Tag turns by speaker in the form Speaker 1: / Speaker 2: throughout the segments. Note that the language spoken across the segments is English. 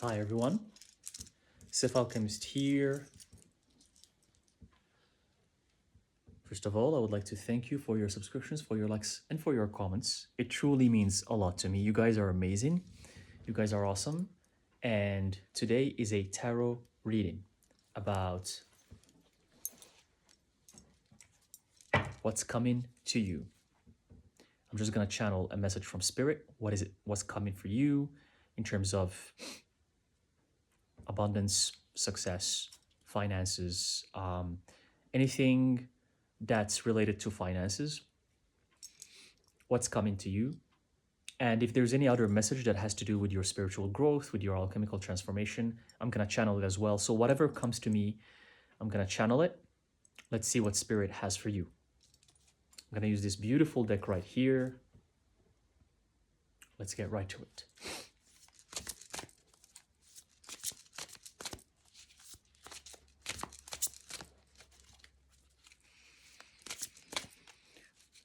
Speaker 1: Hi everyone, Alchemist here. First of all, I would like to thank you for your subscriptions, for your likes, and for your comments. It truly means a lot to me. You guys are amazing. You guys are awesome. And today is a tarot reading about what's coming to you. I'm just gonna channel a message from Spirit. What is it? What's coming for you in terms of abundance, success, finances, anything that's related to finances, what's coming to you. And if there's any other message that has to do with your spiritual growth, with your alchemical transformation, I'm going to channel it as well. So whatever comes to me, I'm going to channel it. Let's see what Spirit has for you. I'm going to use this beautiful deck right here. Let's get right to it.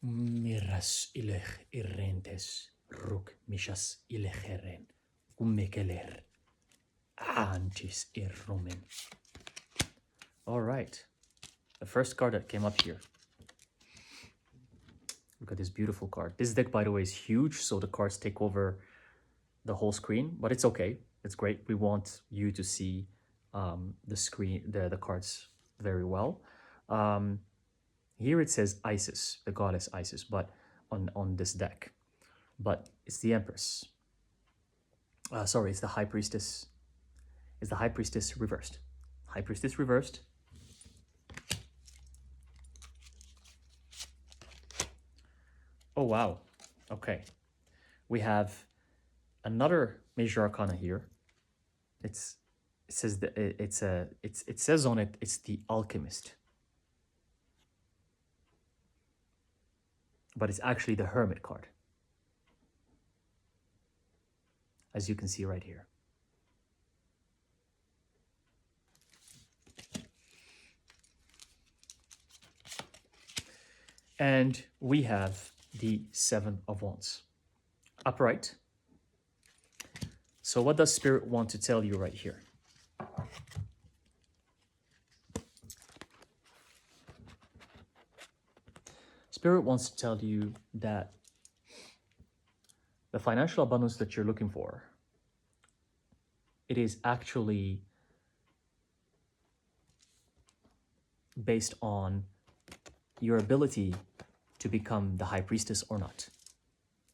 Speaker 1: Miras ilech irrentes, ruk mishas ilecheren, ummekeler, antis irrumen. All right, the first card that came up here. Look at this beautiful card. This deck, by the way, is huge, so the cards take over the whole screen, but it's okay. It's great. We want you to see the screen, the cards very well. Here it says Isis, the goddess Isis, but on this deck. But it's the Empress. Sorry, it's the High Priestess. It's the High Priestess reversed. High Priestess reversed. Oh, wow. Okay. We have another major arcana here. It says that it says on it, it's the Alchemist. But it's actually the Hermit card, as you can see right here. And we have the Seven of Wands upright. So what does Spirit want to tell you right here? Spirit wants to tell you that the financial abundance that you're looking for, it is actually based on your ability to become the High Priestess or not.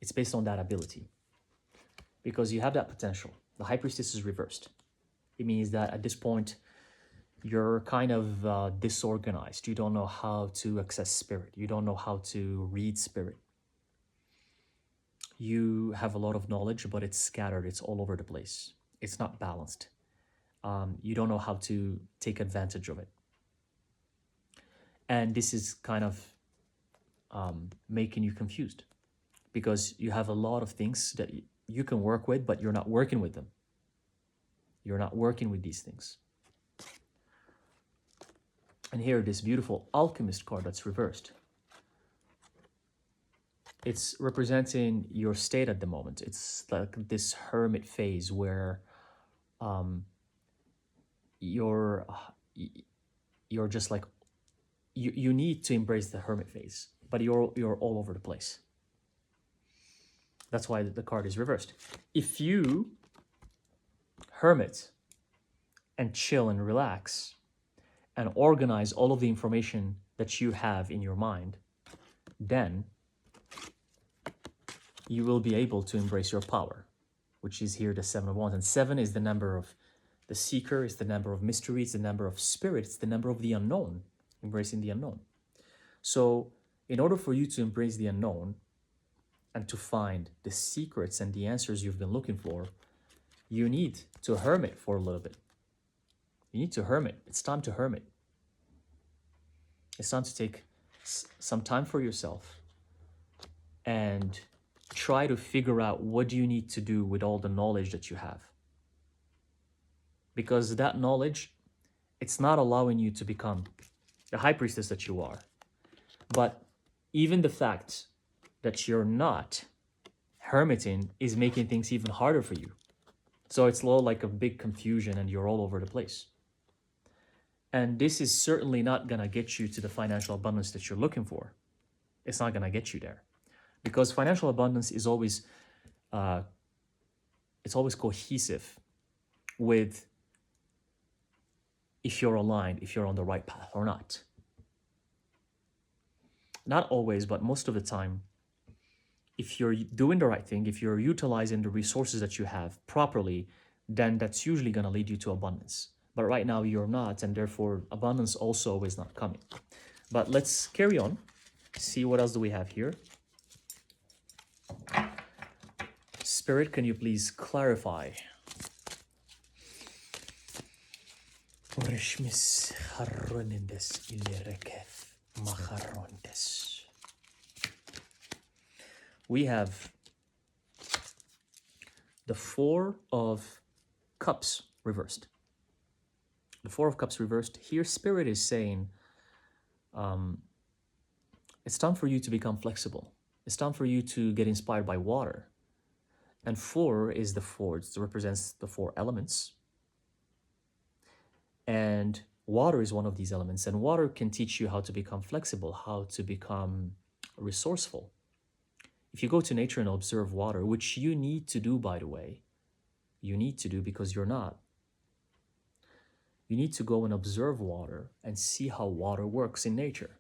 Speaker 1: It's based on that ability, because you have that potential. The High Priestess is reversed. It means that at this point, you're kind of disorganized. You don't know how to access Spirit. You don't know how to read Spirit. You have a lot of knowledge, but it's scattered. It's all over the place. It's not balanced. You don't know how to take advantage of it. And this is kind of making you confused, because you have a lot of things that you can work with, but you're not working with them. You're not working with these things. And here, this beautiful Alchemist card that's reversed. It's representing your state at the moment. It's like this hermit phase where you're just like, you need to embrace the hermit phase, but you're all over the place. That's why the card is reversed. If you hermit and chill and relax and organize all of the information that you have in your mind, then you will be able to embrace your power, which is here the Seven of Wands. And 7 is the number of the seeker, it's the number of mystery, it's the number of spirit, it's the number of the unknown, embracing the unknown. So in order for you to embrace the unknown and to find the secrets and the answers you've been looking for, you need to hermit for a little bit. You need to hermit. It's time to hermit. It's time to take some time for yourself and try to figure out what do you need to do with all the knowledge that you have. Because that knowledge, it's not allowing you to become the High Priestess that you are. But even the fact that you're not hermiting is making things even harder for you. So it's all like a big confusion and you're all over the place. And this is certainly not going to get you to the financial abundance that you're looking for. It's not going to get you there, because financial abundance is always uh, it's always cohesive with if you're aligned, if you're on the right path or not. Not always, but most of the time, if you're doing the right thing, if you're utilizing the resources that you have properly, then that's usually going to lead you to abundance. But right now you're not, and therefore abundance also is not coming. But let's carry on. See what else do we have here. Spirit, can you please clarify? We have the Four of Cups reversed. The Four of Cups reversed. Here, Spirit is saying, it's time for you to become flexible. It's time for you to get inspired by water. And four is the four. It represents the four elements. And water is one of these elements. And water can teach you how to become flexible, how to become resourceful. If you go to nature and observe water, which you need to do, by the way, you need to do because you're not. You need to go and observe water and see how water works in nature.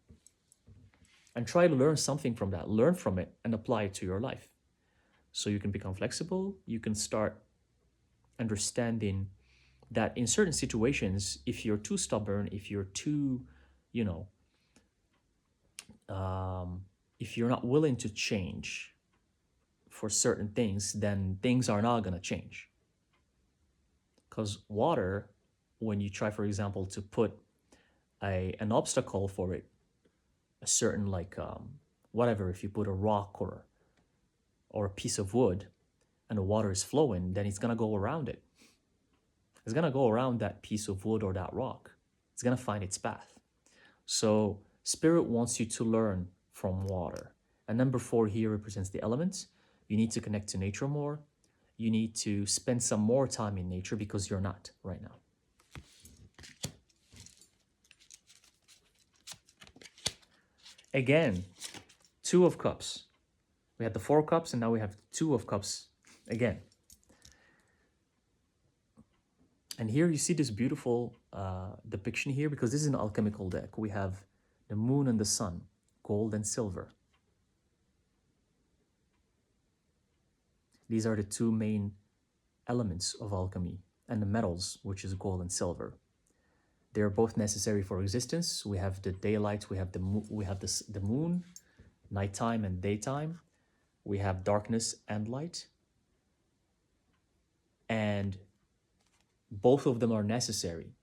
Speaker 1: And try to learn something from that. Learn from it and apply it to your life. So you can become flexible. You can start understanding that in certain situations, if you're too stubborn, if you're too, if you're not willing to change for certain things, then things are not going to change. Because water, when you try, for example, to put an obstacle for it, a certain whatever, if you put a rock or a piece of wood and the water is flowing, then it's going to go around it. It's going to go around that piece of wood or that rock. It's going to find its path. So Spirit wants you to learn from water. And number four here represents the elements. You need to connect to nature more. You need to spend some more time in nature because you're not right now. Again, Two of Cups. We had the Four of Cups and now we have Two of Cups again. And here you see this beautiful depiction here, because this is an alchemical deck. We have the moon and the sun, gold and silver. These are the two main elements of alchemy, and the metals, which is gold and silver. They're both necessary for existence. We have the daylight, we have the moon, nighttime and daytime. We have darkness and light. And both of them are necessary.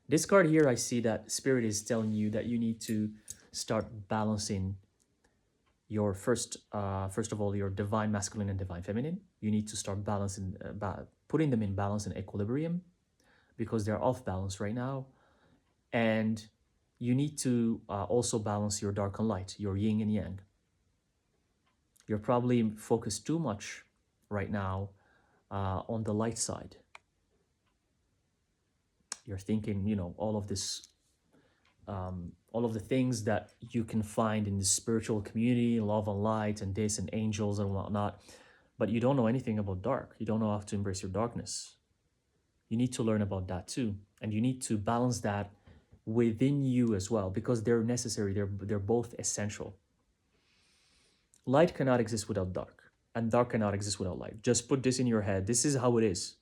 Speaker 1: This card here, I see that Spirit is telling you that you need to start balancing your first of all, your divine masculine and divine feminine. You need to start balancing, putting them in balance and equilibrium, because they're off balance right now. And you need to also balance your dark and light, your yin and yang. You're probably focused too much right now on the light side. You're thinking, all of this, all of the things that you can find in the spiritual community, love and light and this and angels and whatnot, but you don't know anything about dark. You don't know how to embrace your darkness. You need to learn about that too. And you need to balance that within you as well, because they're necessary. They're both essential. Light cannot exist without dark, and dark cannot exist without light. Just put this in your head. This is how it is.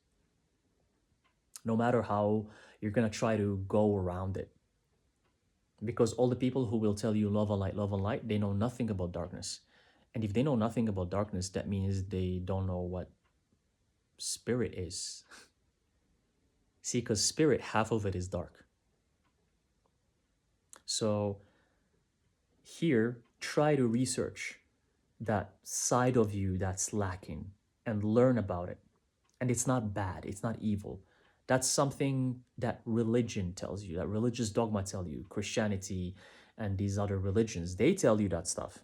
Speaker 1: No matter how you're going to try to go around it. Because all the people who will tell you love and light, they know nothing about darkness. And if they know nothing about darkness, that means they don't know what spirit is. See, because spirit, half of it is dark. So here, try to research that side of you that's lacking and learn about it. And it's not bad, it's not evil. That's something that religion tells you, that religious dogma tell you, Christianity and these other religions, they tell you that stuff.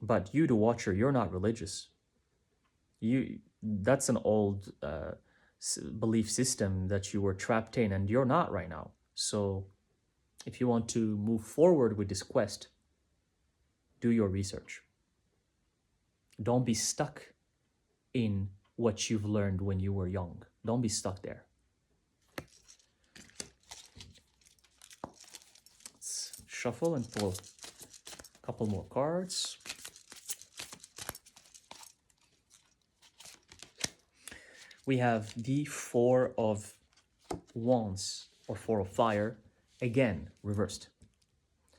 Speaker 1: But you, the watcher, you're not religious. That's an old belief system that you were trapped in, and you're not right now. So if you want to move forward with this quest, do your research. Don't be stuck in what you've learned when you were young. Don't be stuck there. Let's shuffle and pull a couple more cards. We have the Four of Wands, or Four of Fire, again reversed.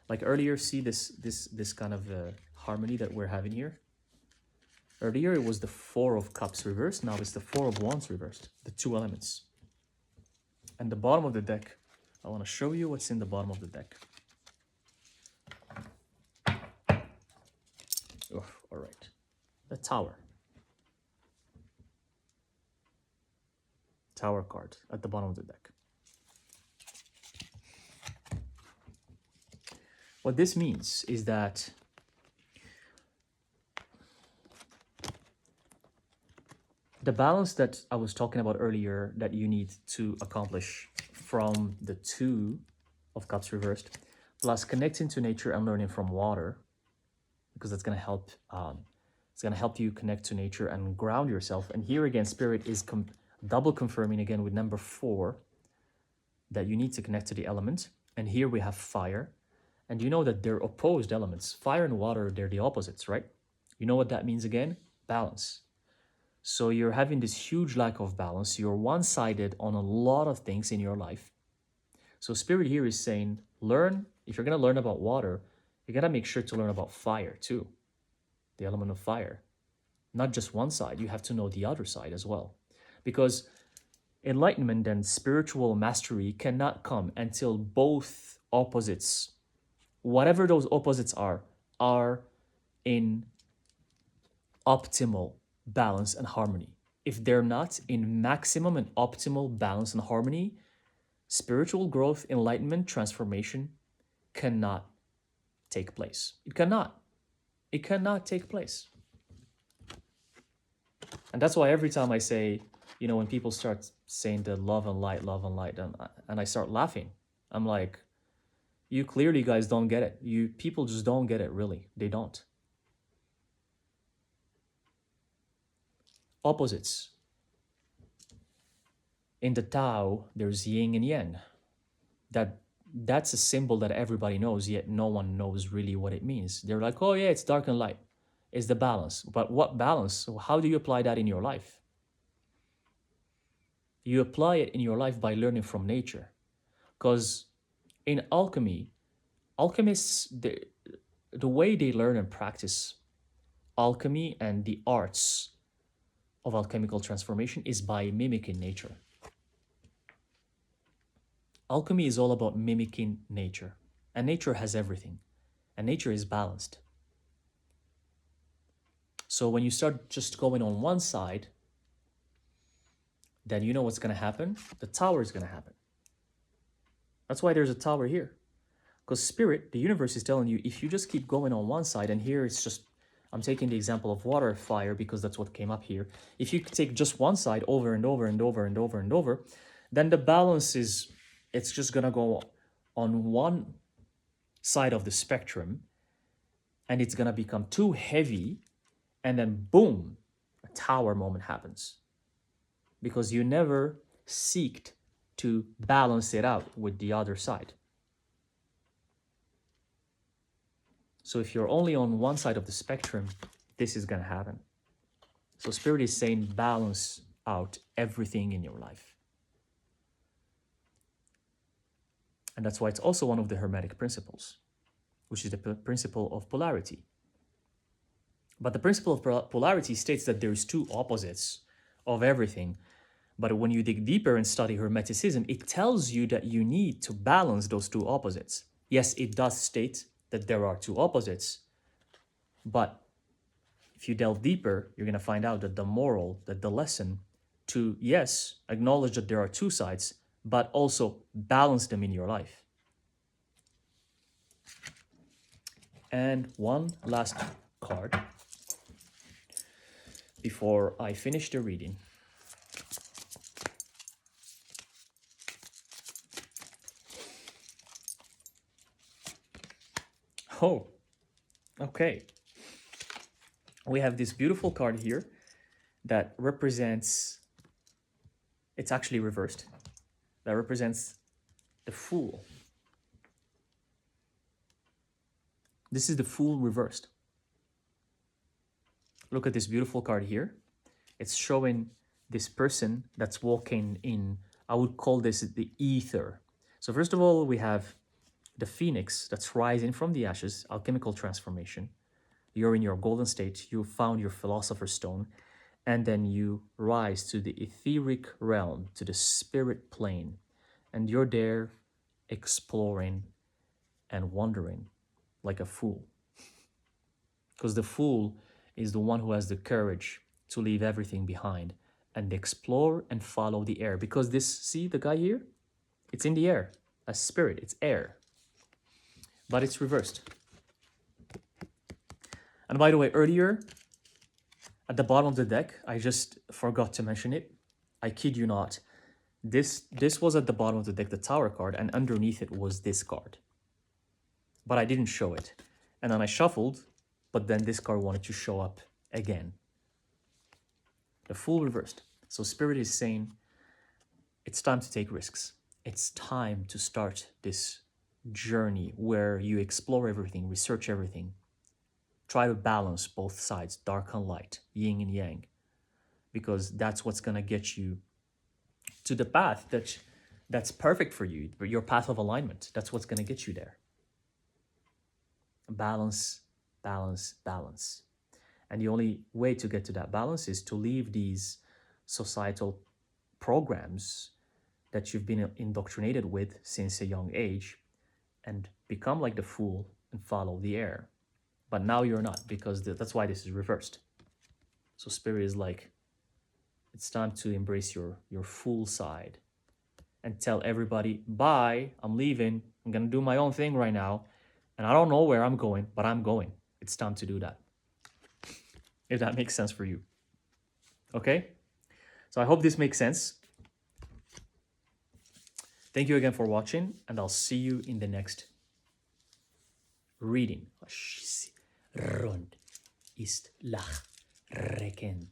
Speaker 1: Like earlier, see this kind of harmony that we're having here. Earlier it was the Four of Cups reversed. Now it's the Four of Wands reversed. The two elements. And the bottom of the deck, I want to show you what's in the bottom of the deck. Oh, all right. The Tower. Tower card at the bottom of the deck. What this means is that the balance that I was talking about earlier that you need to accomplish from the Two of Cups reversed, plus connecting to nature and learning from water, because that's going to help. It's going to help you connect to nature and ground yourself. And here again, Spirit is double confirming again with number 4 that you need to connect to the element. And here we have fire. And you know that they're opposed elements. Fire and water, they're the opposites, right? You know what that means again? Balance. So you're having this huge lack of balance. You're one-sided on a lot of things in your life. So Spirit here is saying, learn. If you're going to learn about water, you got to make sure to learn about fire too. The element of fire. Not just one side. You have to know the other side as well. Because enlightenment and spiritual mastery cannot come until both opposites, whatever those opposites are in optimal balance and harmony. If they're not in maximum and optimal balance and harmony, spiritual growth, enlightenment, transformation cannot take place. It cannot. It cannot take place. And that's why every time I say, you know, when people start saying the love and light, and I start laughing, I'm like, you clearly guys don't get it. You people just don't get it, really. They don't. Opposites. In the Tao, there's yin and yang. That's a symbol that everybody knows, yet no one knows really what it means. They're like, oh yeah, it's dark and light. It's the balance. But what balance? How do you apply that in your life? You apply it in your life by learning from nature. Because in alchemy, alchemists, the way they learn and practice alchemy and the arts of alchemical transformation is by mimicking nature. Alchemy is all about mimicking nature. And nature has everything. And nature is balanced. So when you start just going on one side, then you know what's going to happen? The tower is going to happen. That's why there's a tower here. Because Spirit, the universe is telling you, if you just keep going on one side, and here it's just, I'm taking the example of water, fire, because that's what came up here. If you take just one side over and over and over and over and over, then the balance is, it's just going to go on one side of the spectrum, and it's going to become too heavy, and then boom, a tower moment happens. Because you never seeked to balance it out with the other side. So if you're only on one side of the spectrum, this is going to happen. So Spirit is saying balance out everything in your life. And that's why it's also one of the Hermetic principles, which is the principle of polarity. But the principle of polarity states that there's two opposites of everything. But when you dig deeper and study Hermeticism, it tells you that you need to balance those two opposites. Yes, it does state that there are two opposites, but if you delve deeper, you're going to find out that the moral, that the lesson to, yes, acknowledge that there are two sides, but also balance them in your life. And one last card. before I finish the reading. Oh, okay. We have this beautiful card here that represents, it's actually reversed, that represents the Fool. This is the Fool reversed. Look at this beautiful card here. It's showing this person that's walking in, I would call this the ether. So first of all, we have the phoenix that's rising from the ashes, alchemical transformation. You're in your golden state, you found your philosopher's stone, and then you rise to the etheric realm, to the spirit plane, and you're there exploring and wandering like a fool. Because the fool is the one who has the courage to leave everything behind and explore and follow the air. Because this, see the guy here? It's in the air. A spirit, it's air. But it's reversed. And by the way, earlier, at the bottom of the deck, I just forgot to mention it. I kid you not. This was at the bottom of the deck, the Tower card, and underneath it was this card. But I didn't show it. And then I shuffled, but then this card wanted to show up again. The Fool reversed. So Spirit is saying, it's time to take risks. It's time to start this journey where you explore everything, research everything. Try to balance both sides, dark and light, yin and yang. Because that's what's going to get you to the path that's perfect for you, your path of alignment. That's what's going to get you there. Balance, balance, balance. And the only way to get to that balance is to leave these societal programs that you've been indoctrinated with since a young age and become like the fool and follow the air. But now you're not, because that's why this is reversed. So Spirit is like, it's time to embrace your fool side and tell everybody, bye, I'm leaving. I'm going to do my own thing right now. And I don't know where I'm going, but I'm going. It's time to do that. If that makes sense for you. Okay? So I hope this makes sense. Thank you again for watching, and I'll see you in the next reading. Rund ist lach reken.